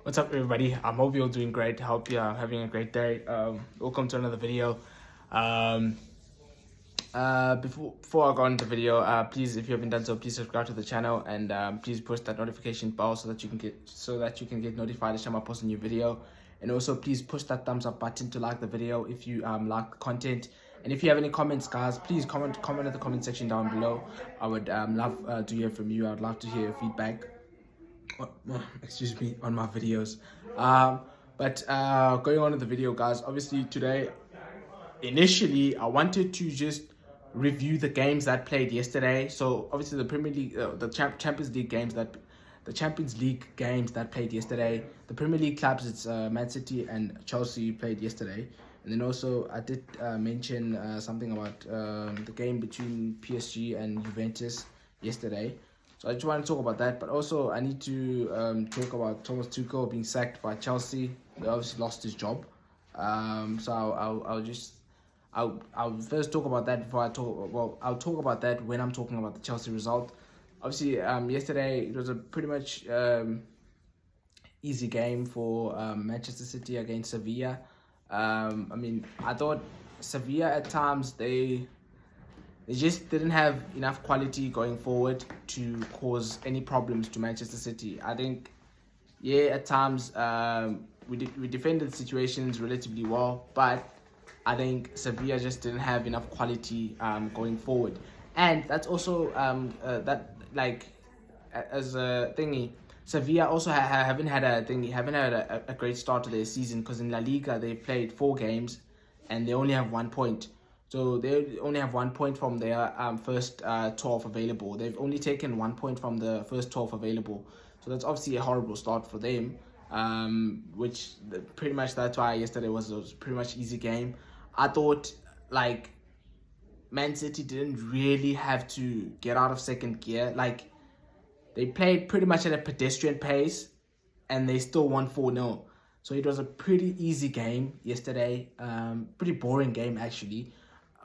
What's up, everybody? I hope you're doing great. I hope you're having a great day. Welcome to another video. Um, before I go into the video, please, if you haven't done so, please subscribe to the channel and please push that notification bell so that you can get notified each time I post a new video. And also, please push that thumbs up button to like the video if you like the content. And if you have any comments, guys, please comment in the comment section down below. I would love to hear from you. I would love to hear your feedback. Excuse me, on my videos. But going on with the video, guys, obviously today, initially I wanted to just review the games that played yesterday. So obviously the Premier League, Champions League games that played yesterday. The Premier League clubs, it's Man City and Chelsea played yesterday. And then also I did mention something about the game between PSG and Juventus yesterday. So I just want to talk about that, but also I need to talk about Thomas Tuchel being sacked by Chelsea. He obviously lost his job. So I'll first talk about that before I talk. Well, I'll talk about that when I'm talking about the Chelsea result. Obviously, yesterday it was a pretty much easy game for Manchester City against Sevilla. I mean, I thought Sevilla at times they just didn't have enough quality going forward to cause any problems to Manchester City. I think, yeah, at times we defended situations relatively well, but I think Sevilla just didn't have enough quality going forward. And that's also as a thingy, Sevilla also haven't had a great start to their season, because in La Liga they've played 4 games and they only have 1 point. So they only have 1 point from their first 12 available. They've only taken 1 point from the first 12 available. So that's obviously a horrible start for them. Pretty much that's why yesterday was a pretty much easy game. I thought like Man City didn't really have to get out of second gear. Like they played pretty much at a pedestrian pace and they still won 4-0. So it was a pretty easy game yesterday. Pretty boring game actually.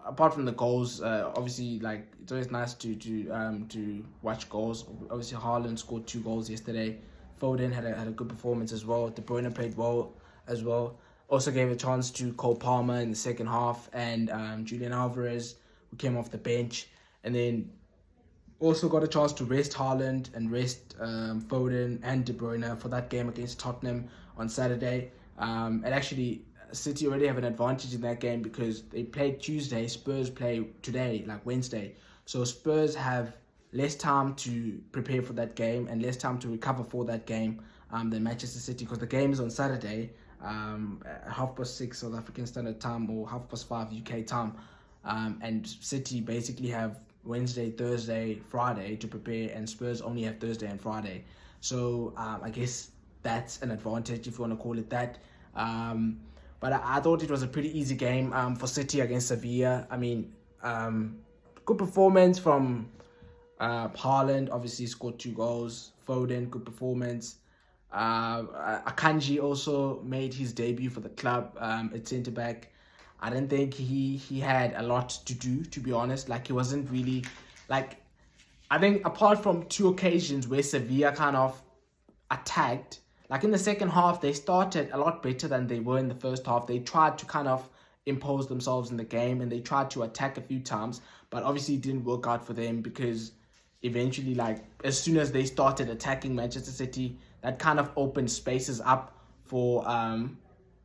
Apart from the goals, obviously, like it's always nice to watch goals. Obviously, Haaland scored 2 goals yesterday. Foden had a good performance as well. De Bruyne played well as well. Also gave a chance to Cole Palmer in the second half and Julian Alvarez, who came off the bench, and then also got a chance to rest Haaland and rest Foden and De Bruyne for that game against Tottenham on Saturday. And actually, City already have an advantage in that game because they played Tuesday. Spurs play today, like Wednesday. So Spurs have less time to prepare for that game and less time to recover for that game than Manchester City, because the game is on Saturday at 6:30 South African Standard Time or 5:30 UK time. And City basically have Wednesday, Thursday, Friday to prepare, and Spurs only have Thursday and Friday. So I guess that's an advantage if you want to call it that. But I thought it was a pretty easy game for City against Sevilla. I mean, good performance from Haaland, obviously scored 2 goals. Foden, good performance. Akanji also made his debut for the club at centre-back. I didn't think he had a lot to do, to be honest. Like, he wasn't really... Like, I think apart from 2 occasions where Sevilla kind of attacked, like in the second half, they started a lot better than they were in the first half. They tried to kind of impose themselves in the game and they tried to attack a few times, but obviously it didn't work out for them because eventually, like, as soon as they started attacking Manchester City, that kind of opened spaces up for... I'm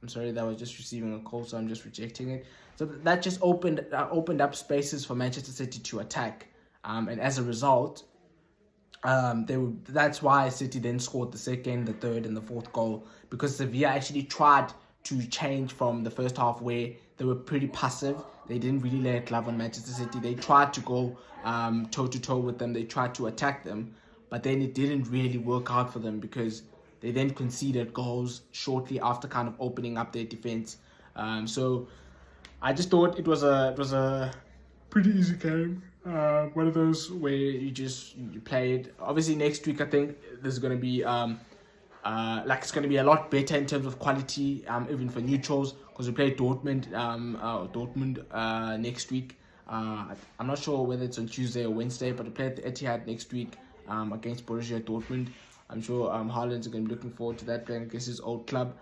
sorry, that was just receiving a call, so I'm just rejecting it. So that just opened up spaces for Manchester City to attack. And as a result... that's why City then scored the second, the third, and the fourth goal, because Sevilla actually tried to change from the first half where they were pretty passive. They didn't really lay it love on Manchester City. They tried to go toe-to-toe with them. They tried to attack them, but then it didn't really work out for them because they then conceded goals shortly after kind of opening up their defense. So I just thought it was a pretty easy game. One of those where you play it. Obviously next week I think there's going to be it's going to be a lot better in terms of quality, even for neutrals, because we play Dortmund next week. I'm not sure whether it's on Tuesday or Wednesday, but we play at the Etihad next week against Borussia Dortmund. I'm sure Haaland's going to be looking forward to that, playing against his old club.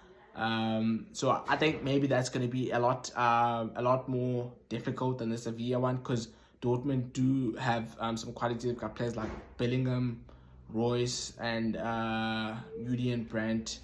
So I think maybe that's going to be a lot more difficult than the Sevilla one, because Dortmund do have some quality. They've got players like Bellingham, Royce, and Julian Brandt.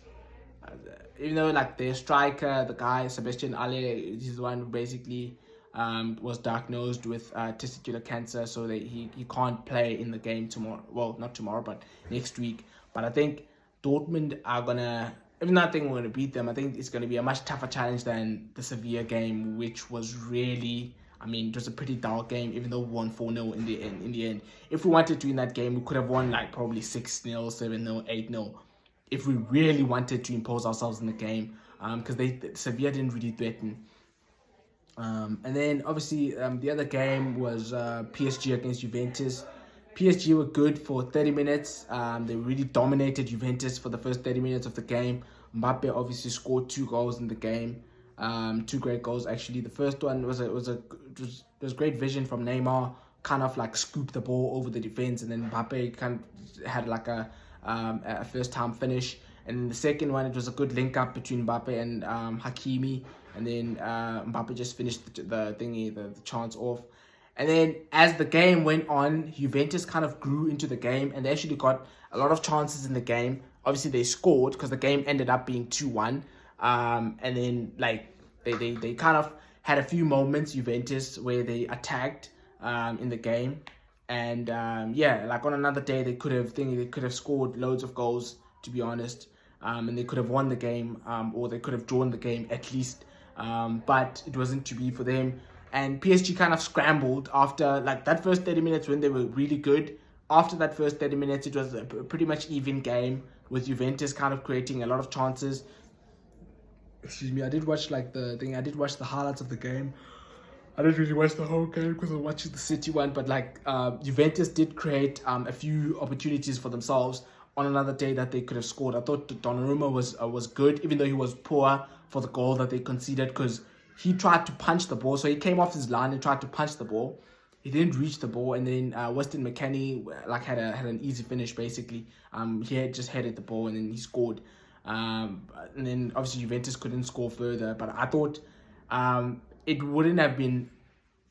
Even though like their striker, the guy Sebastian Aller, he's the one who basically was diagnosed with testicular cancer, so that he can't play in the game tomorrow. Well, not tomorrow, but next week. But I think Dortmund are gonna, even though I think we're gonna beat them, I think it's gonna be a much tougher challenge than the Sevilla game, which was really, I mean, it was a pretty dull game, even though we won 4-0 in the end. If we wanted to win that game, we could have won like probably 6-0, 7-0, 8-0. If we really wanted to impose ourselves in the game, because Sevilla didn't really threaten. And then obviously the other game was PSG against Juventus. PSG were good for 30 minutes. They really dominated Juventus for the first 30 minutes of the game. Mbappe obviously scored 2 goals in the game. 2 great goals actually. The first one was great vision from Neymar, kind of like scooped the ball over the defense, and then Mbappe kind of had like a first time finish. And then the second one, it was a good link up between Mbappe and Hakimi, and then Mbappe just finished the chance off. And then as the game went on, Juventus kind of grew into the game, and they actually got a lot of chances in the game. Obviously they scored because the game ended up being 2-1. And then like they kind of had a few moments, Juventus, where they attacked in the game. And yeah, like on another day they could have scored loads of goals, to be honest. And they could have won the game, or they could have drawn the game at least. But it wasn't to be for them. And PSG kind of scrambled after like that first 30 minutes when they were really good. After that first 30 minutes, it was a pretty much even game, with Juventus kind of creating a lot of chances. Excuse me, I did watch the highlights of the game. I didn't really watch the whole game because I was watching the City one, but like Juventus did create a few opportunities for themselves on another day that they could have scored. I thought Donnarumma was good, even though he was poor for the goal that they conceded, because he tried to punch the ball. So he came off his line and tried to punch the ball. He didn't reach the ball, and then Weston McKennie like had an easy finish basically. He had just headed the ball and then he scored. And then obviously Juventus couldn't score further, but I thought it wouldn't have been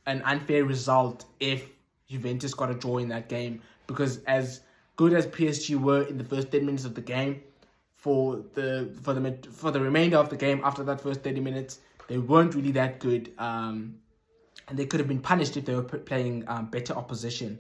an unfair result if Juventus got a draw in that game, because as good as PSG were in the first 10 minutes of the game, for the remainder of the game after that first 30 minutes, they weren't really that good, and they could have been punished if they were playing better opposition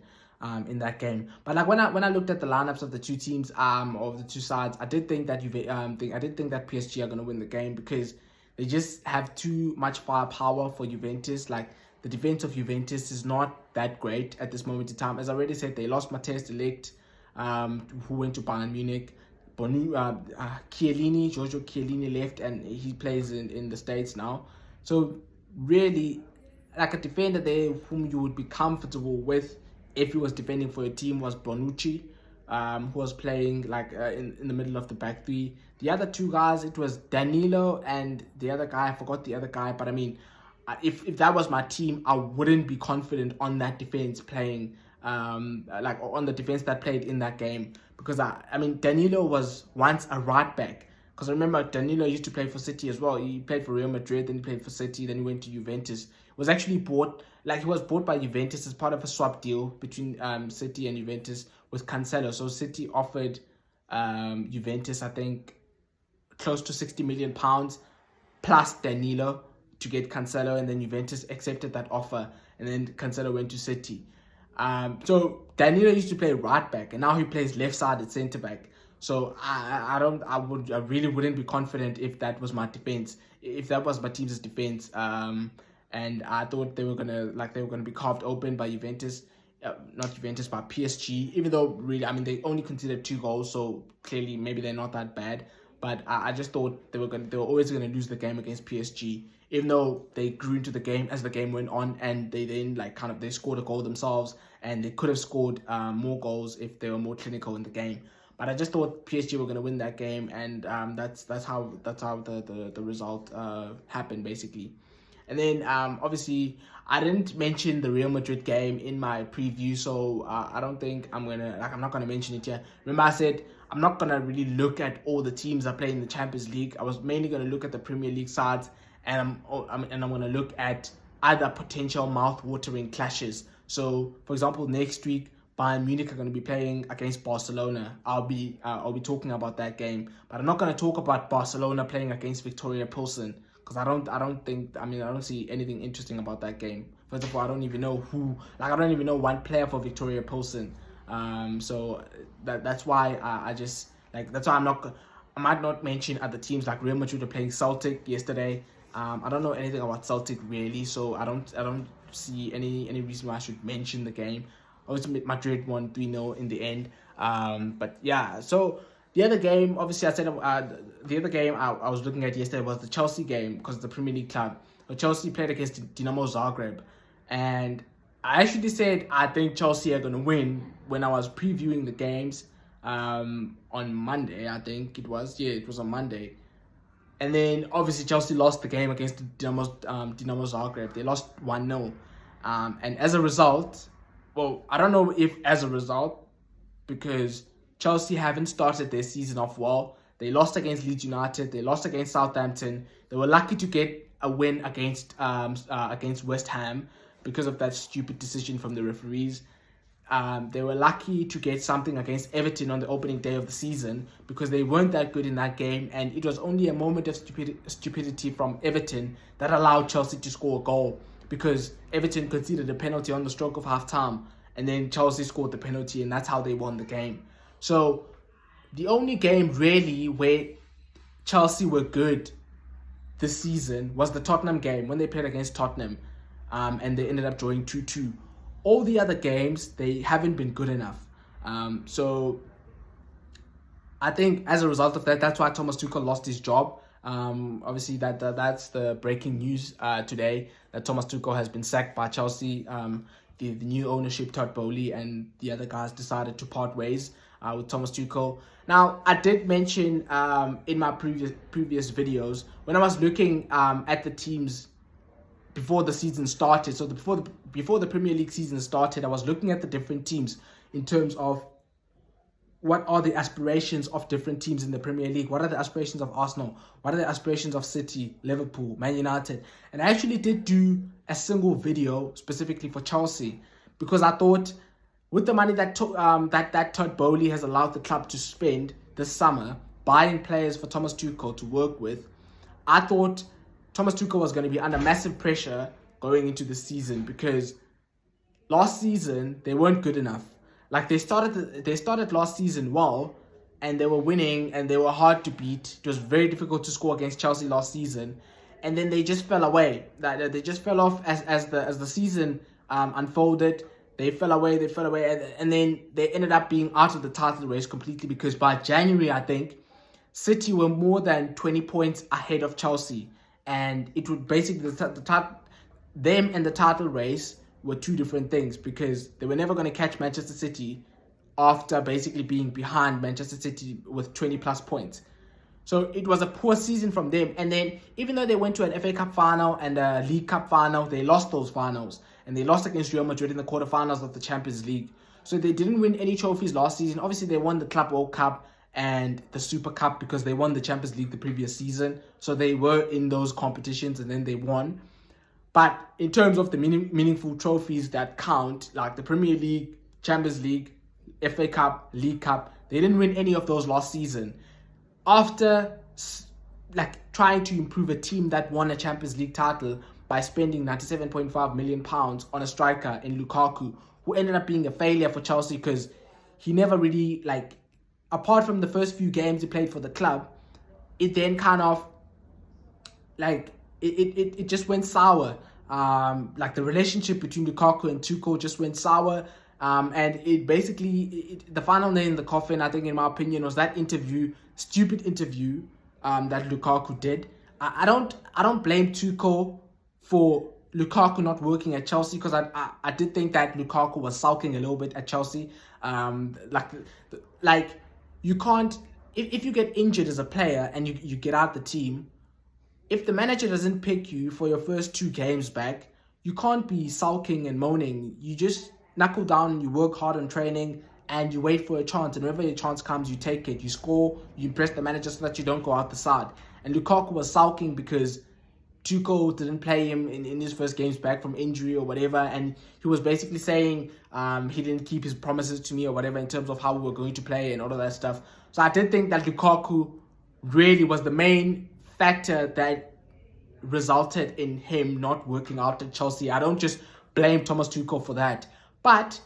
in that game. But like when I looked at the lineups of the two teams, of the two sides, I did think that PSG are gonna win the game, because they just have too much firepower for Juventus. Like the defense of Juventus is not that great at this moment in time. As I already said, they lost Matthijs de Ligt, who went to Bayern Munich. Giorgio Chiellini left, and he plays in the States now. So really, like a defender there whom you would be comfortable with if he was defending for a team was Bonucci, who was playing like in the middle of the back three. The other two guys, it was Danilo and the other guy, I forgot the other guy, but I mean, if that was my team, I wouldn't be confident on that defense playing, like on the defense that played in that game, because I mean Danilo was once a right back, because I remember Danilo used to play for City as well. He played for Real Madrid, then he played for City, then he went to Juventus. Was actually bought, like he was bought by Juventus as part of a swap deal between City and Juventus with Cancelo. So City offered Juventus, I think, close to £60 million plus Danilo to get Cancelo, and then Juventus accepted that offer, and then Cancelo went to City. So Danilo used to play right back, and now he plays left-sided centre back. So I really wouldn't be confident if that was my defense, if that was my team's defense. And I thought they were gonna be carved open by Juventus, not Juventus, but PSG. Even though really, I mean, they only conceded 2 goals, so clearly maybe they're not that bad. But I just thought they were always gonna lose the game against PSG, even though they grew into the game as the game went on, and they then they scored a goal themselves, and they could have scored more goals if they were more clinical in the game. But I just thought PSG were gonna win that game, and that's how the result happened basically. And then obviously I didn't mention the Real Madrid game in my preview, so I don't think I'm not gonna mention it here. Remember I said I'm not gonna really look at all the teams that play in the Champions League. I was mainly gonna look at the Premier League sides, and I'm gonna look at other potential mouth-watering clashes. So, for example, next week Bayern Munich are going to be playing against Barcelona. I'll be talking about that game, but I'm not going to talk about Barcelona playing against Victoria Pilsen, because I don't see anything interesting about that game. First of all, I don't even know one player for Victoria Pilsen. So that's why I might not mention other teams. Like Real Madrid are playing Celtic yesterday. I don't know anything about Celtic really, so I don't see any reason why I should mention the game. Obviously, Madrid won 3-0 in the end. But yeah, so the other game, obviously, I said the other game I was looking at yesterday was the Chelsea game, because the Premier League club. So Chelsea played against Dinamo Zagreb, and I actually said I think Chelsea are going to win when I was previewing the games on Monday. I think it was. Yeah, it was on Monday. And then, obviously, Chelsea lost the game against Dinamo Zagreb. They lost 1-0. And as a result, well, I don't know if as a result, because Chelsea haven't started their season off well. They lost against Leeds United. They lost against Southampton. They were lucky to get a win against West Ham because of that stupid decision from the referees. They were lucky to get something against Everton on the opening day of the season, because they weren't that good in that game, and it was only a moment of stupidity from Everton that allowed Chelsea to score a goal, because Everton conceded a penalty on the stroke of half-time, and then Chelsea scored the penalty, and that's how they won the game. So the only game really where Chelsea were good this season was the Tottenham game, when they played against Tottenham, and they ended up drawing 2-2. All the other games, they haven't been good enough. So I think as a result of that, that's why Thomas Tuchel lost his job. Obviously, that's the breaking news today, that Thomas Tuchel has been sacked by Chelsea. The new ownership, Todd Bowley, and the other guys decided to part ways with Thomas Tuchel. Now, I did mention in my previous videos, when I was looking at the teams before the season started, so before the Premier League season started, I was looking at the different teams in terms of what are the aspirations of different teams in the Premier League. What are the aspirations of Arsenal? What are the aspirations of City, Liverpool, Man United? And I actually did do a single video specifically for Chelsea, because I thought with the money that Todd Bowley has allowed the club to spend this summer buying players for Thomas Tuchel to work with, I thought Thomas Tuchel was going to be under massive pressure going into the season, because last season they weren't good enough. Like they started last season well, and they were winning and they were hard to beat. It was very difficult to score against Chelsea last season, and then they just fell away. They just fell off as the season unfolded. They fell away, and then they ended up being out of the title race completely, because by January, I think, City were more than 20 points ahead of Chelsea. And it would basically, them and the title race were two different things, because they were never going to catch Manchester City after basically being behind Manchester City with 20 plus points. So it was a poor season from them. And then even though they went to an FA Cup final and a League Cup final, they lost those finals. And they lost against Real Madrid in the quarterfinals of the Champions League. So they didn't win any trophies last season. Obviously, they won the Club World Cup and the Super Cup, because they won the Champions League the previous season. So they were in those competitions and then they won. But in terms of the meaningful trophies that count, like the Premier League, Champions League, FA Cup, League Cup, they didn't win any of those last season. After trying to improve a team that won a Champions League title by spending £97.5 million on a striker in Lukaku, who ended up being a failure for Chelsea, because he never really, apart from the first few games he played for the club, it then kind of, it just went sour. The relationship between Lukaku and Tuchel just went sour. And it basically, the final nail in the coffin, I think, in my opinion, was that stupid interview that Lukaku did. I don't blame Tuchel for Lukaku not working at Chelsea, because I did think that Lukaku was sulking a little bit at Chelsea. You can't, if you get injured as a player and you get out the team, if the manager doesn't pick you for your first 2 games back, you can't be sulking and moaning. You just knuckle down and you work hard on training and you wait for a chance, and whenever your chance comes, you take it, you score, you impress the manager so that you don't go out the side. And Lukaku was sulking because Tuchel didn't play him in his first games back from injury or whatever, and he was basically saying he didn't keep his promises to me or whatever in terms of how we were going to play and all of that stuff. So I did think that Lukaku really was the main factor that resulted in him not working out at Chelsea. I don't just blame Thomas Tuchel for that, but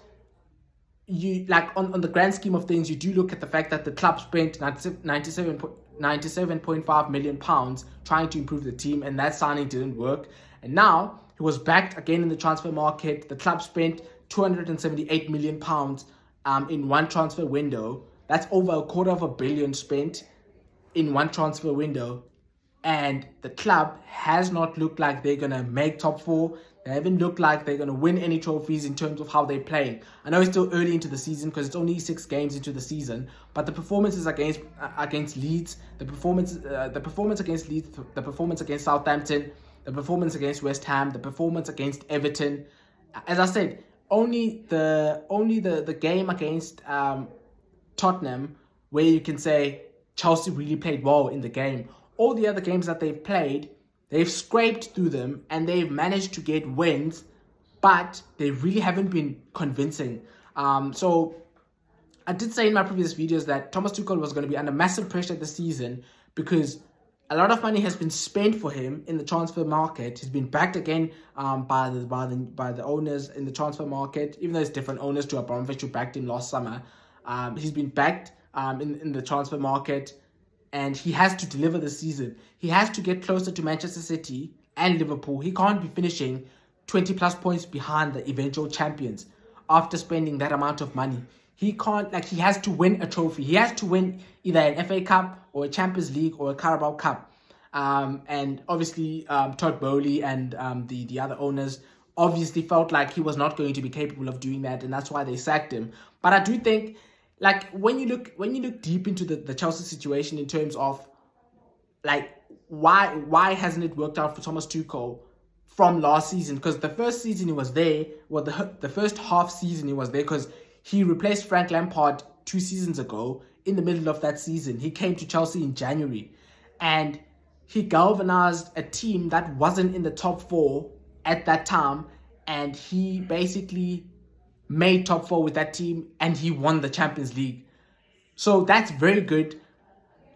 you like on the grand scheme of things, you do look at the fact that the club spent 97.5 million pounds trying to improve the team, and that signing didn't work. And now he was backed again in the transfer market. The club spent 278 million pounds in one transfer window. That's over £250 million spent in one transfer window, and the club has not looked like they're gonna make top four. They haven't looked like they're going to win any trophies in terms of how they're playing. I know it's still early into the season because it's only 6 games into the season, but the performances against Leeds, the performance against Leeds, the performance against Southampton, the performance against West Ham, the performance against Everton. As I said, only the game against Tottenham where you can say Chelsea really played well in the game. All the other games that they've played, they've scraped through them and they've managed to get wins, but they really haven't been convincing. So I did say in my previous videos that Thomas Tuchel was going to be under massive pressure this season because a lot of money has been spent for him in the transfer market. He's been backed again by the owners in the transfer market, even though it's different owners to Abramovich who backed him last summer. He's been backed in the transfer market. And he has to deliver this season. He has to get closer to Manchester City and Liverpool. He can't be finishing 20 plus points behind the eventual champions after spending that amount of money. He can't, he has to win a trophy. He has to win either an FA Cup or a Champions League or a Carabao Cup. And obviously, Todd Bowley and the other owners obviously felt like he was not going to be capable of doing that, and that's why they sacked him. But I do think, when you look deep into the Chelsea situation in terms of why hasn't it worked out for Thomas Tuchel from last season? Because the first season he was there, the first half season he was there because he replaced Frank Lampard 2 seasons ago. In the middle of that season, he came to Chelsea in January, and he galvanized a team that wasn't in the top 4 at that time, and he basically made top 4 with that team, and he won the Champions League. So that's very good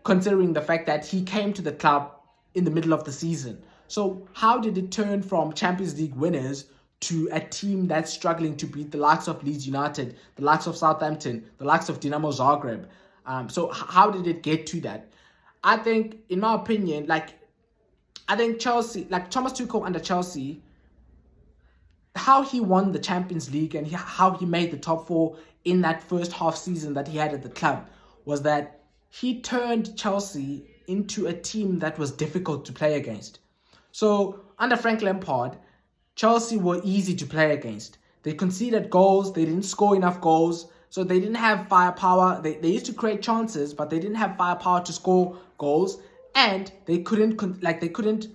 considering the fact that he came to the club in the middle of the season. So how did it turn from Champions League winners to a team that's struggling to beat the likes of Leeds United, the likes of Southampton, the likes of Dinamo Zagreb? So how did it get to that? I think, in my opinion, I think Chelsea, Thomas Tuchel under Chelsea, how he won the Champions League and how he made the top 4 in that first half season that he had at the club was that he turned Chelsea into a team that was difficult to play against. So under Frank Lampard, Chelsea were easy to play against. They conceded goals, they didn't score enough goals, so they didn't have firepower. They used to create chances, but they didn't have firepower to score goals, and they couldn't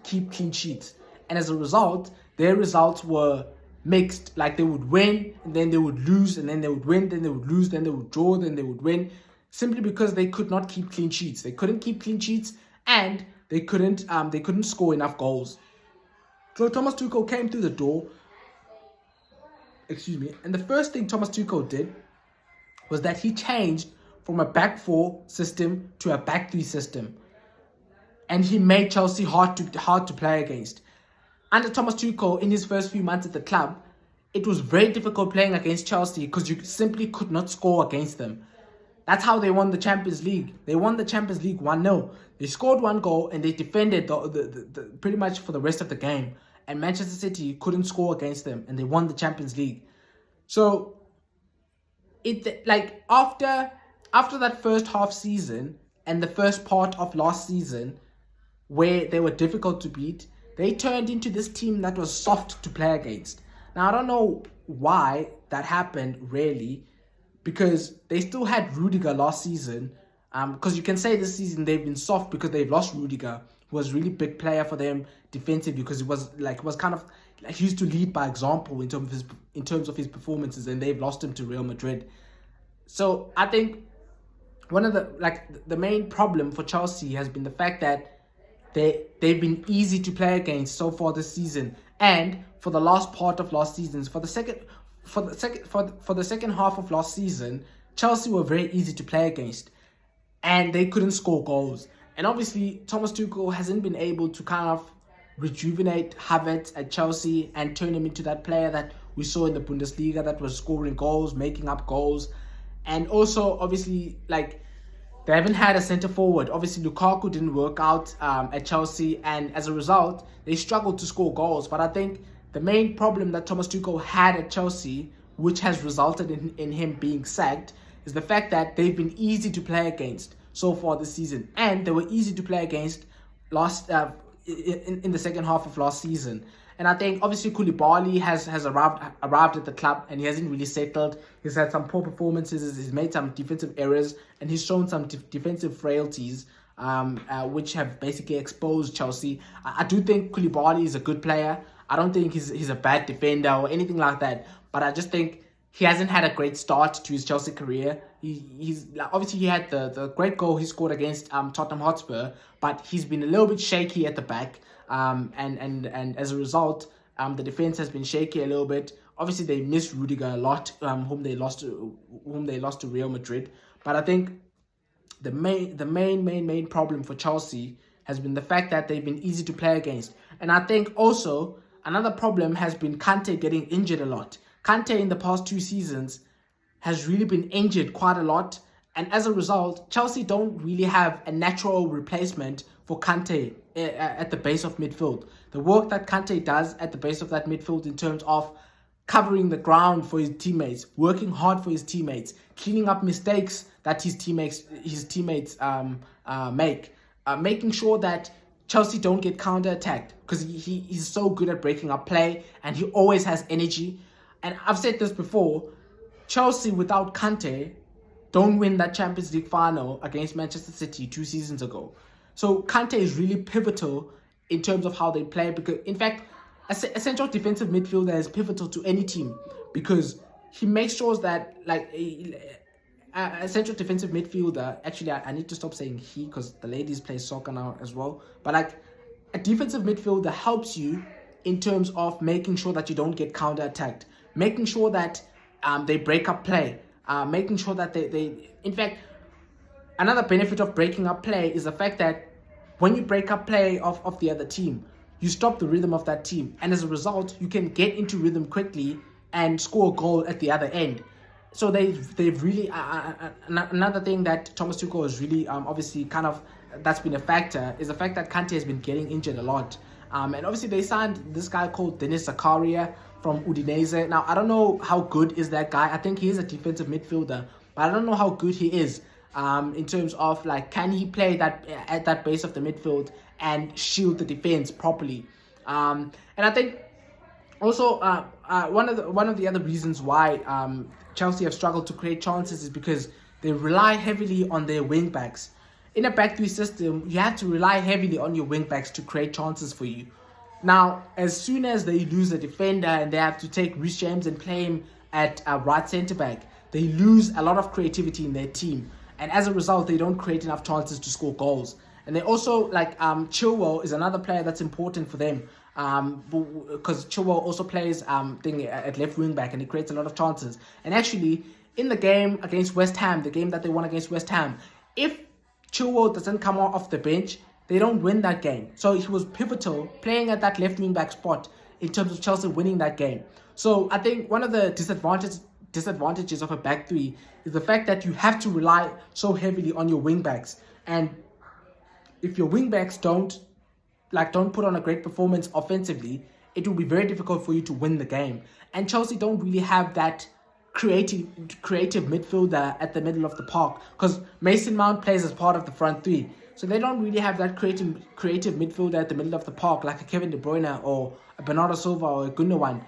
keep clean sheets. And as a result, their results were mixed. They would win, and then they would lose, and then they would win, then they would lose, then they would draw, then they would win, simply because they could not keep clean sheets. They couldn't keep clean sheets, and they couldn't score enough goals. So Thomas Tuchel came through the door, and the first thing Thomas Tuchel did was that he changed from a back 4 system to a back 3 system, and he made Chelsea hard to play against. Under Thomas Tuchel, in his first few months at the club, it was very difficult playing against Chelsea because you simply could not score against them. That's how they won the Champions League. They won the Champions League 1-0. They scored 1 goal and they defended the pretty much for the rest of the game. And Manchester City couldn't score against them, and they won the Champions League. So, after that first half season and the first part of last season, where they were difficult to beat, they turned into this team that was soft to play against. Now, I don't know why that happened, really, because they still had Rudiger last season. Because you can say this season they've been soft because they've lost Rudiger, who was a really big player for them defensively, because he used to lead by example in terms of his performances, and they've lost him to Real Madrid. So I think one of the main problem for Chelsea has been the fact that they've been easy to play against so far this season, and for the last part of last season, for the second half of last season, Chelsea were very easy to play against, and they couldn't score goals. And obviously, Thomas Tuchel hasn't been able to kind of rejuvenate Havertz at Chelsea and turn him into that player that we saw in the Bundesliga that was scoring goals, making up goals. And also, obviously, like, they haven't had a centre forward. Obviously, Lukaku didn't work out at Chelsea, and as a result, they struggled to score goals. But I think the main problem that Thomas Tuchel had at Chelsea, which has resulted in him being sacked, is the fact that they've been easy to play against so far this season, and they were easy to play against in the second half of last season. And I think obviously Koulibaly has arrived at the club, and he hasn't really settled. He's had some poor performances, he's made some defensive errors, and he's shown some defensive frailties, which have basically exposed Chelsea. I do think Koulibaly is a good player. I don't think he's a bad defender or anything like that, but I just think he hasn't had a great start to his Chelsea career. He's obviously, he had the great goal he scored against Tottenham Hotspur, but he's been a little bit shaky at the back. And as a result, the defense has been shaky a little bit. Obviously, they missed Rudiger a lot, whom they lost to Real Madrid. But I think the main problem for Chelsea has been the fact that they've been easy to play against. And I think also another problem has been Kante getting injured a lot. Kante in the past 2 seasons has really been injured quite a lot. And as a result, Chelsea don't really have a natural replacement for Kante at the base of midfield. The work that Kante does at the base of that midfield in terms of covering the ground for his teammates, working hard for his teammates, cleaning up mistakes that his teammates make, making sure that Chelsea don't get counter-attacked, because he's so good at breaking up play, and he always has energy. And I've said this before, Chelsea without Kante don't win that Champions League final against Manchester City 2 seasons ago. So Kante is really pivotal in terms of how they play, because in fact, a central defensive midfielder is pivotal to any team, because he makes sure that, like, a central defensive midfielder, actually I need to stop saying he, because the ladies play soccer now as well, but like, a defensive midfielder helps you in terms of making sure that you don't get counter-attacked, making sure that they break up play, making sure that they in fact, another benefit of breaking up play is the fact that when you break up play of the other team, you stop the rhythm of that team, and as a result, you can get into rhythm quickly and score a goal at the other end. So they've really another thing that Thomas Tuchel has really obviously kind of, that's been a factor, is the fact that Kante has been getting injured a lot. And obviously they signed this guy called Denis Zakaria from Udinese. Now, I don't know how good is that guy. I think he is a defensive midfielder, but I don't know how good he is in terms of, like, can he play that at that base of the midfield and shield the defense properly. And I think also one of the other reasons why Chelsea have struggled to create chances is because they rely heavily on their wing backs. In a back three system, you have to rely heavily on your wing backs to create chances for you. Now, as soon as they lose a defender and they have to take Reece James and play him at right centre back, they lose a lot of creativity in their team, and as a result, they don't create enough chances to score goals. And they also, like, Chilwell is another player that's important for them, because Chilwell also plays at left wing back, and he creates a lot of chances. And actually, in the game against West Ham, the game that they won against West Ham, if Chilwell doesn't come off the bench, they don't win that game. So he was pivotal playing at that left wing back spot in terms of Chelsea winning that game. So I think one of the disadvantages of a back three is the fact that you have to rely so heavily on your wing backs, and if your wing backs don't put on a great performance offensively, it will be very difficult for you to win the game. And Chelsea don't really have that creative midfielder at the middle of the park, because Mason Mount plays as part of the front three. So they don't really have that creative midfielder at the middle of the park, like a Kevin De Bruyne or a Bernardo Silva or a Gundogan,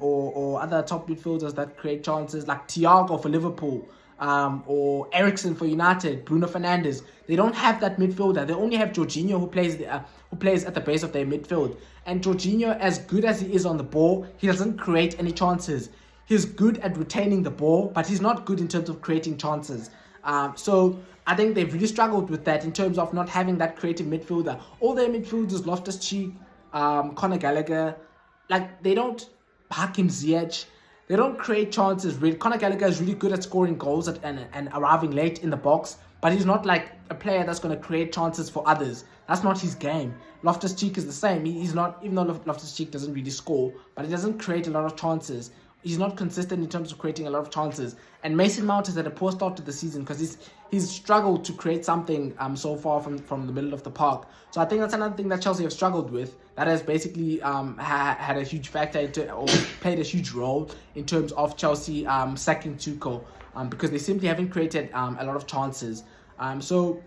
or other top midfielders that create chances, like Thiago for Liverpool, or Eriksen for United, Bruno Fernandes. They don't have that midfielder. They only have Jorginho who plays at the base of their midfield. And Jorginho, as good as he is on the ball, he doesn't create any chances. he's good at retaining the ball, but he's not good in terms of creating chances. So I think they've really struggled with that in terms of not having that creative midfielder. All their midfielders, Loftus-Cheek, Conor Gallagher, like they don't, Hakim Ziyech, they don't create chances. Really, Conor Gallagher is really good at scoring goals and arriving late in the box, but he's not like a player that's going to create chances for others. That's not his game. Loftus-Cheek is the same. He's not, even though Loftus-Cheek doesn't really score, but he doesn't create a lot of chances. He's not consistent in terms of creating a lot of chances. And Mason Mount has had a poor start to the season because he's struggled to create something so far from the middle of the park. So I think that's another thing that Chelsea have struggled with. That has basically had a huge factor or played a huge role in terms of Chelsea sacking Tuchel because they simply haven't created a lot of chances. So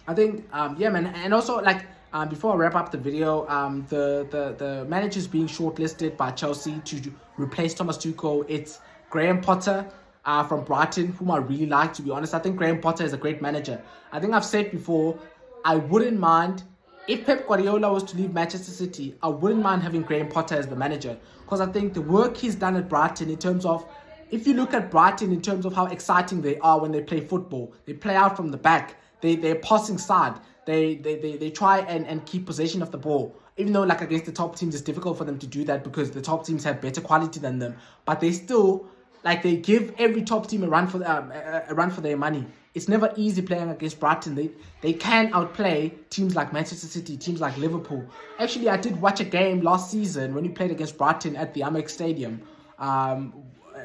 I think yeah, man, and also like. Before I wrap up the video, the managers being shortlisted by Chelsea to replace Thomas Tuchel, it's Graham Potter from Brighton, whom I really like, to be honest. I think Graham Potter is a great manager. I think I've said before, I wouldn't mind, if Pep Guardiola was to leave Manchester City, I wouldn't mind having Graham Potter as the manager. Because I think the work he's done at Brighton in terms of, if you look at Brighton in terms of how exciting they are when they play football, they play out from the back, they're passing side. They try and keep possession of the ball. Even though like against the top teams, it's difficult for them to do that because the top teams have better quality than them. But they still, like they give every top team a run for their money. It's never easy playing against Brighton. They can outplay teams like Manchester City, teams like Liverpool. Actually, I did watch a game last season when we played against Brighton at the Amex Stadium.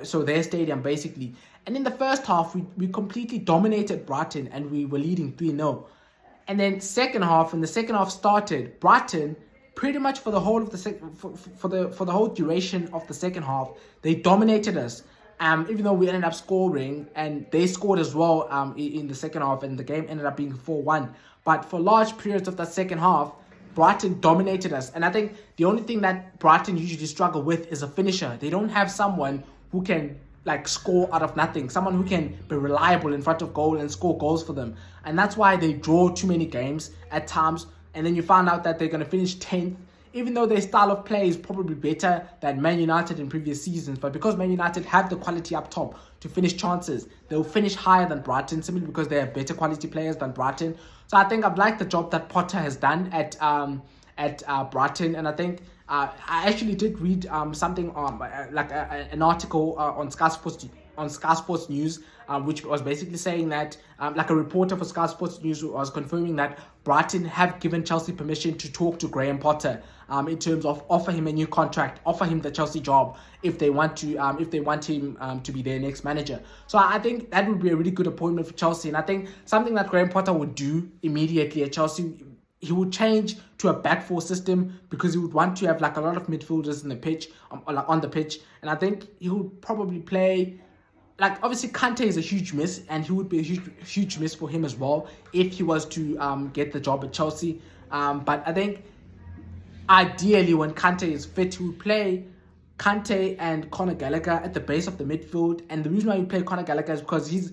So their stadium basically. And in the first half, we completely dominated Brighton and we were leading 3-0. And then second half, when the second half started, Brighton, pretty much for the whole of the for the whole duration of the second half, they dominated us. Even though we ended up scoring, and they scored as well in the second half, and the game ended up being 4-1. But for large periods of that second half, Brighton dominated us. And I think the only thing that Brighton usually struggle with is a finisher. They don't have someone who can like score out of nothing, someone who can be reliable in front of goal and score goals for them. And that's why they draw too many games at times, and then you find out that they're going to finish 10th, even though their style of play is probably better than Man United in previous seasons. But because Man United have the quality up top to finish chances, they'll finish higher than Brighton simply because they have better quality players than Brighton. So I think I've liked the job that Potter has done at Brighton, and I think I actually did read something like an article on Sky Sports News, which was basically saying that like a reporter for Sky Sports News was confirming that Brighton have given Chelsea permission to talk to Graham Potter in terms of offer him a new contract, offer him the Chelsea job if they want him to be their next manager. So I think that would be a really good appointment for Chelsea, and I think something that Graham Potter would do immediately at Chelsea, he would change to a back four system because he would want to have like a lot of midfielders in the pitch, on the pitch. And I think he would probably play, like obviously Kante is a huge miss, and he would be a huge miss for him as well if he was to get the job at Chelsea. But I think ideally when Kante is fit, he would play Kante and Conor Gallagher at the base of the midfield. And the reason why you play Conor Gallagher is because he's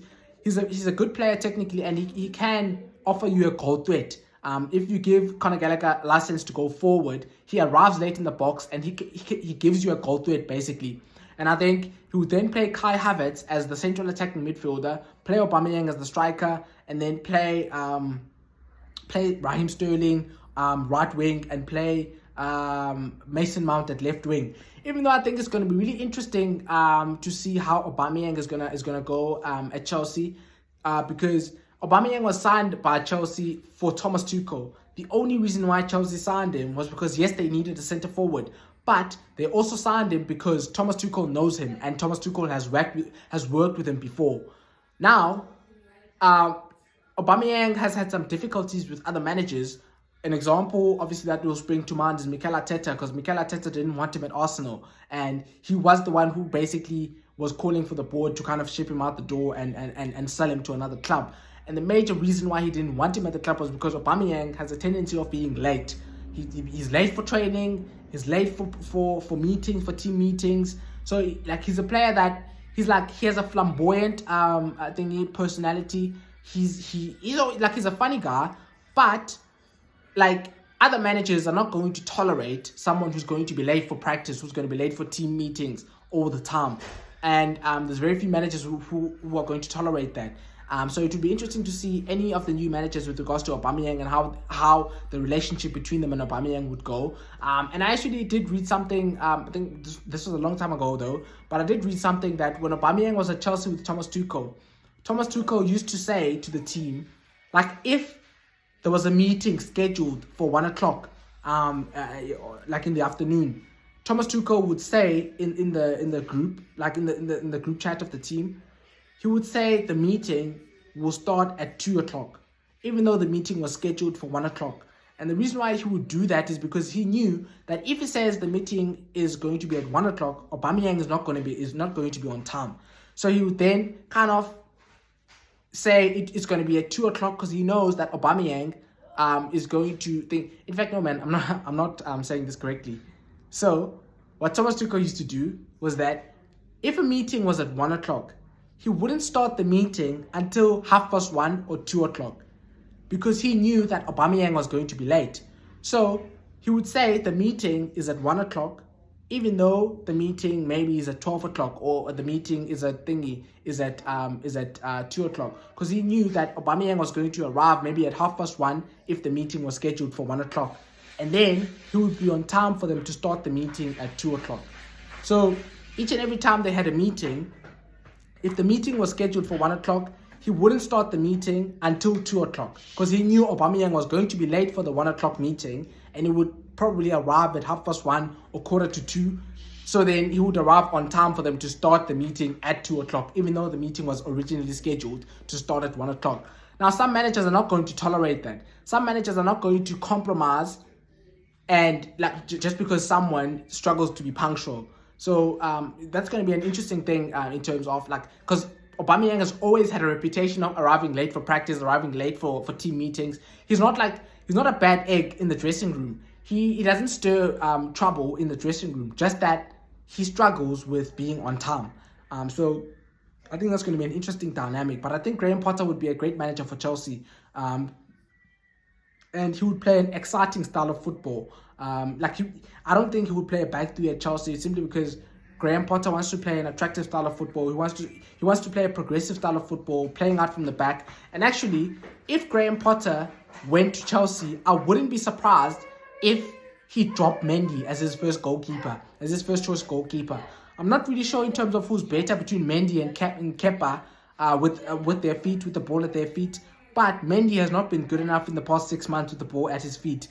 a good player technically, and he can offer you a goal threat. If you give Conor Gallagher a license to go forward, he arrives late in the box and he gives you a goal threat basically. And I think he would then play Kai Havertz as the central attacking midfielder, play Aubameyang as the striker, and then play Raheem Sterling right wing, and play Mason Mount at left wing. Even though I think it's going to be really interesting to see how Aubameyang is gonna go at Chelsea, because Aubameyang was signed by Chelsea for Thomas Tuchel. The only reason why Chelsea signed him was because, yes, they needed a centre forward, but they also signed him because Thomas Tuchel knows him, and Thomas Tuchel has worked with him before. Now, Aubameyang has had some difficulties with other managers. An example, obviously, that will spring to mind is Mikel Arteta, because Mikel Arteta didn't want him at Arsenal, and he was the one who basically was calling for the board to kind of ship him out the door and sell him to another club. And the major reason why he didn't want him at the club was because Aubameyang has a tendency of being late. He's late for training. He's late for meetings, for team meetings. So like he's a player that he has a flamboyant personality. He's a funny guy, but like other managers are not going to tolerate someone who's going to be late for practice, who's going to be late for team meetings, all the time. And there's very few managers who are going to tolerate that. So it would be interesting to see any of the new managers with regards to Aubameyang and how the relationship between them and Aubameyang would go. And I actually did read something, I think this was a long time ago though, but I did read something that when Aubameyang was at Chelsea with Thomas Tuchel used to say to the team, like if there was a meeting scheduled for 1 o'clock, like in the afternoon, Thomas Tuchel would say in the group, like in the group chat of the team, he would say the meeting will start at 2 o'clock, even though the meeting was scheduled for 1 o'clock. And the reason why he would do that is because he knew that if he says the meeting is going to be at 1 o'clock, Aubameyang is not going to be on time. So he would then kind of say it's going to be at 2 o'clock because he knows that Aubameyang is going to think. In fact, no man, I'm not saying this correctly. So what Thomas Tuchel used to do was that if a meeting was at 1 o'clock, he wouldn't start the meeting until 1:30 or 2 o'clock because he knew that Aubameyang was going to be late. So he would say the meeting is at 1 o'clock, even though the meeting maybe is at 12 o'clock or the meeting is at 2 o'clock, because he knew that Aubameyang was going to arrive maybe at 1:30 if the meeting was scheduled for 1 o'clock. And then he would be on time for them to start the meeting at 2 o'clock. So each and every time they had a meeting, if the meeting was scheduled for 1 o'clock, he wouldn't start the meeting until 2 o'clock because he knew Aubameyang was going to be late for the 1 o'clock meeting and he would probably arrive at 1:30 or 1:45. So then he would arrive on time for them to start the meeting at 2 o'clock, even though the meeting was originally scheduled to start at 1 o'clock. Now, some managers are not going to tolerate that. Some managers are not going to compromise and just because someone struggles to be punctual. So that's going to be an interesting thing in terms of because Aubameyang has always had a reputation of arriving late for practice, arriving late for team meetings. He's not a bad egg in the dressing room. He doesn't stir trouble in the dressing room, just that he struggles with being on time. So I think that's going to be an interesting dynamic. But I think Graham Potter would be a great manager for Chelsea. And he would play an exciting style of football. I don't think he would play a back three at Chelsea simply because Graham Potter wants to play an attractive style of football. He wants to play a progressive style of football, playing out from the back. And actually, if Graham Potter went to Chelsea, I wouldn't be surprised if he dropped Mendy as his first choice goalkeeper. I'm not really sure in terms of who's better between Mendy and Kepa with the ball at their feet. But Mendy has not been good enough in the past 6 months with the ball at his feet.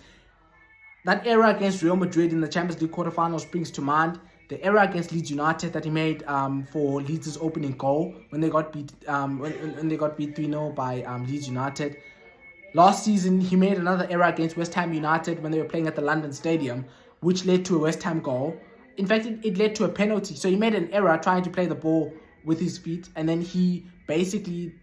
That error against Real Madrid in the Champions League quarterfinals springs to mind. The error against Leeds United that he made for Leeds' opening goal when they got beat 3-0 by Leeds United. Last season, he made another error against West Ham United when they were playing at the London Stadium, which led to a West Ham goal. In fact, it led to a penalty. So he made an error trying to play the ball with his feet, and then he basically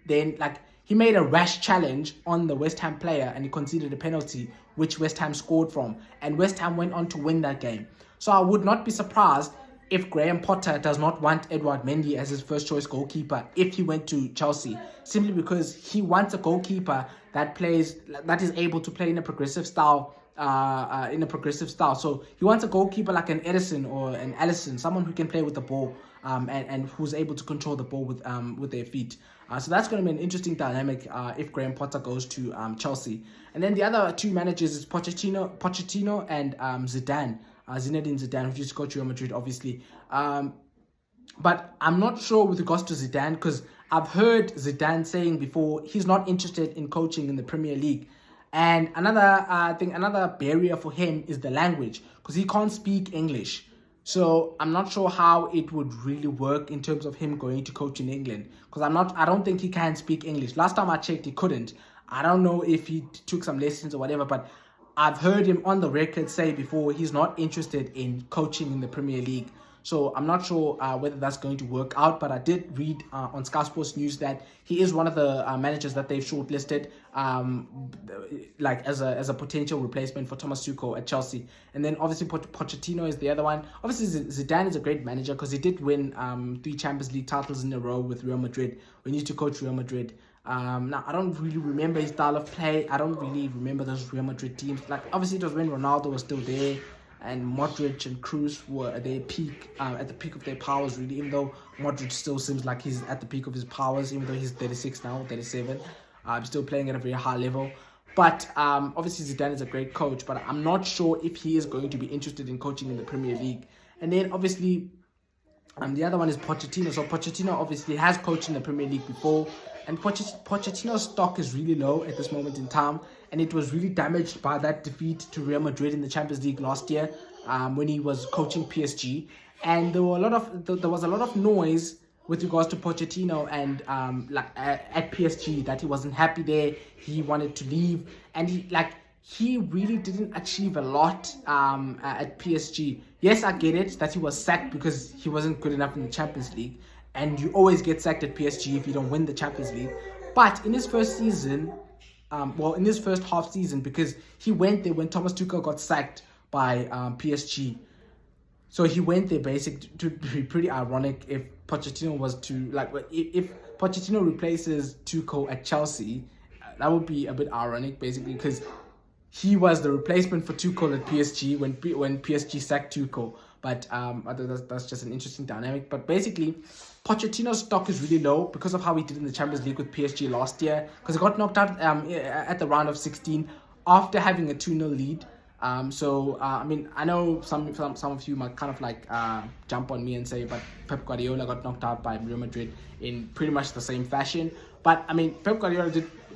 he made a rash challenge on the West Ham player and he conceded a penalty, which West Ham scored from. And West Ham went on to win that game. So I would not be surprised if Graham Potter does not want Edouard Mendy as his first choice goalkeeper if he went to Chelsea, simply because he wants a goalkeeper that is able to play in a progressive style. So he wants a goalkeeper like an Edison or an Alisson, someone who can play with the ball and who's able to control the ball with their feet. So that's going to be an interesting dynamic if Graham Potter goes to Chelsea. And then the other two managers is Pochettino and Zidane. Zinedine Zidane, who just got to Real Madrid, obviously. But I'm not sure with regards to Zidane, because I've heard Zidane saying before he's not interested in coaching in the Premier League. And another barrier for him is the language, because he can't speak English. So I'm not sure how it would really work in terms of him going to coach in England, because I don't think he can speak English. Last time I checked, he couldn't. I don't know if he took some lessons or whatever, but I've heard him on the record say before he's not interested in coaching in the Premier League. So I'm not sure whether that's going to work out, but I did read on Sky Sports News that he is one of the managers that they've shortlisted as a potential replacement for Thomas Tuchel at Chelsea. And then obviously Pochettino is the other one. Obviously Zidane is a great manager because he did win 3 Champions League titles in a row with Real Madrid when he used to coach Real Madrid. Now, I don't really remember his style of play. I don't really remember those Real Madrid teams. Obviously it was when Ronaldo was still there. and Modric and Kroos were at their peak, at the peak of their powers, really, even though Modric still seems like he's at the peak of his powers, even though he's 36 now, 37, still playing at a very high level. But obviously Zidane is a great coach, but I'm not sure if he is going to be interested in coaching in the Premier League. And then obviously the other one is Pochettino. So Pochettino obviously has coached in the Premier League before, and Pochettino's stock is really low at this moment in time, and it was really damaged by that defeat to Real Madrid in the Champions League last year, when he was coaching PSG. And there was a lot of noise with regards to Pochettino and at PSG, that he wasn't happy there, he wanted to leave, and he really didn't achieve a lot at PSG. Yes, I get it that he was sacked because he wasn't good enough in the Champions League, and you always get sacked at PSG if you don't win the Champions League. But in his first season, in his first half season, because he went there when Thomas Tuchel got sacked by PSG. So he went there basically to be pretty ironic if Pochettino was to, if Pochettino replaces Tuchel at Chelsea, that would be a bit ironic basically, because he was the replacement for Tuchel at PSG when PSG sacked Tuchel. But that's just an interesting dynamic. But basically, Pochettino's stock is really low because of how he did in the Champions League with PSG last year, because he got knocked out at the round of 16 after having a 2-0 lead. I mean, I know some of you might kind of jump on me and say, but Pep Guardiola got knocked out by Real Madrid in pretty much the same fashion. But I mean, Pep Guardiola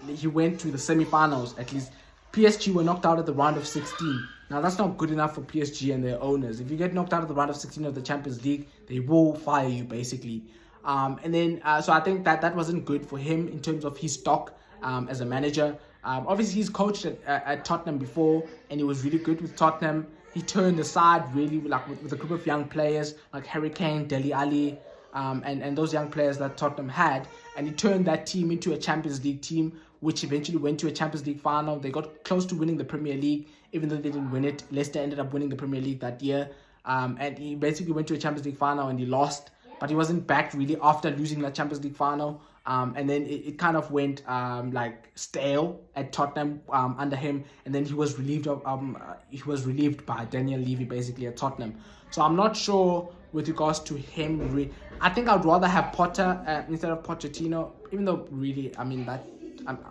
he went to the semi-finals at least. PSG were knocked out at the round of 16. Now, that's not good enough for PSG and their owners. If you get knocked out of the round of 16 of the Champions League, they will fire you, basically. So I think that wasn't good for him in terms of his stock as a manager. Obviously, he's coached at Tottenham before, and he was really good with Tottenham. He turned the side really with a group of young players like Harry Kane, Dele Alli, and those young players that Tottenham had. And he turned that team into a Champions League team, which eventually went to a Champions League final. They got close to winning the Premier League, even though they didn't win it. Leicester ended up winning the Premier League that year. And he basically went to a Champions League final and he lost. But he wasn't back really after losing that Champions League final. And then it kind of went stale at Tottenham under him. And then he was relieved by Daniel Levy basically at Tottenham. So I'm not sure with regards to him. I think I'd rather have Potter instead of Pochettino, even though really, I mean,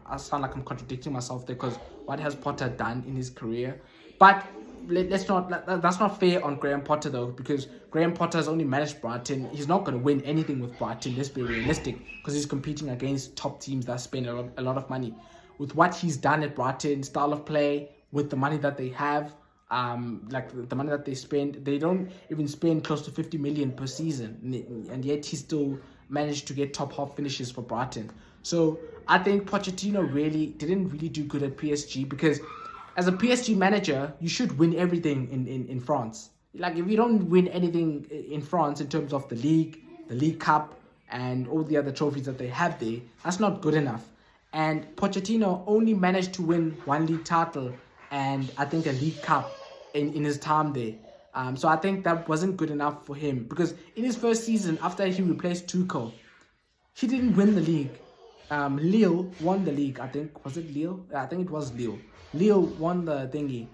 I sound like I'm contradicting myself there, because what has Potter done in his career? But that's not fair on Graham Potter though, because Graham Potter has only managed Brighton. He's not going to win anything with Brighton, let's be realistic, because he's competing against top teams that spend a lot of money. With what he's done at Brighton, style of play, with the money that they have, the money that they spend, they don't even spend close to 50 million per season, and yet he still managed to get top half finishes for Brighton. So I think Pochettino didn't really do good at PSG, because as a PSG manager, you should win everything in France. Like, if you don't win anything in France in terms of the League Cup, and all the other trophies that they have there, that's not good enough. And Pochettino only managed to win one league title and I think a League Cup in his time there. So I think that wasn't good enough for him, because in his first season, after he replaced Tuchel, he didn't win the league. Lille won the league, I think. Was it Lille? I think it was Lille. Lille won the thingy,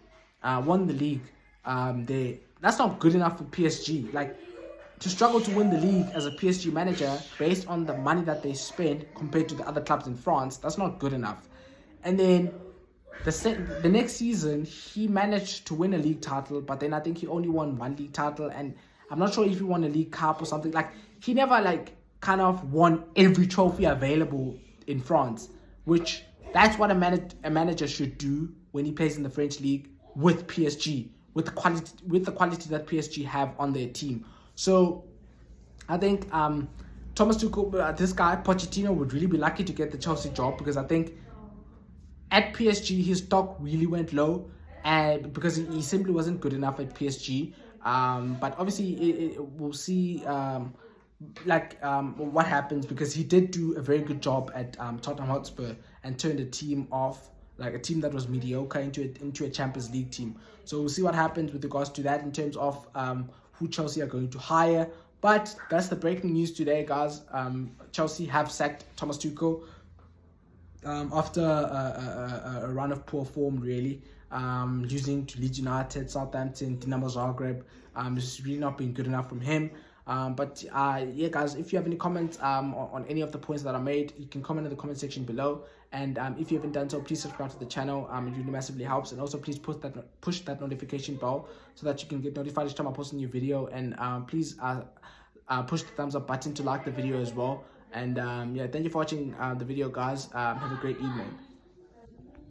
won the league. That's not good enough for PSG. Like, to struggle to win the league as a PSG manager based on the money that they spend compared to the other clubs in France, that's not good enough. And then the next season, he managed to win a league title, but then I think he only won one league title, and I'm not sure if he won a League Cup or something. Like, he never kind of won every trophy available in France, which that's what a manager should do when he plays in the French league with PSG, with the quality that PSG have on their team. So I think Thomas Tuchel, this guy Pochettino, would really be lucky to get the Chelsea job, because I think at PSG his stock really went low, and because he simply wasn't good enough at PSG. But obviously we'll see what happens, because he did do a very good job at Tottenham Hotspur and turned a team off, like a team that was mediocre, into a Champions League team. So we'll see what happens with regards to that in terms of who Chelsea are going to hire. But that's the breaking news today, guys. Chelsea have sacked Thomas Tuchel after a run of poor form, really. losing to Leeds United, Southampton, Dinamo Zagreb. It's really not been good enough from him. But yeah, guys, if you have any comments on any of the points that I made, you can comment in the comment section below. And if you haven't done so, please subscribe to the channel. It really massively helps. And also please push that notification bell so that you can get notified each time I post a new video. And please push the thumbs up button to like the video as well. And yeah, thank you for watching the video, guys. Have a great evening.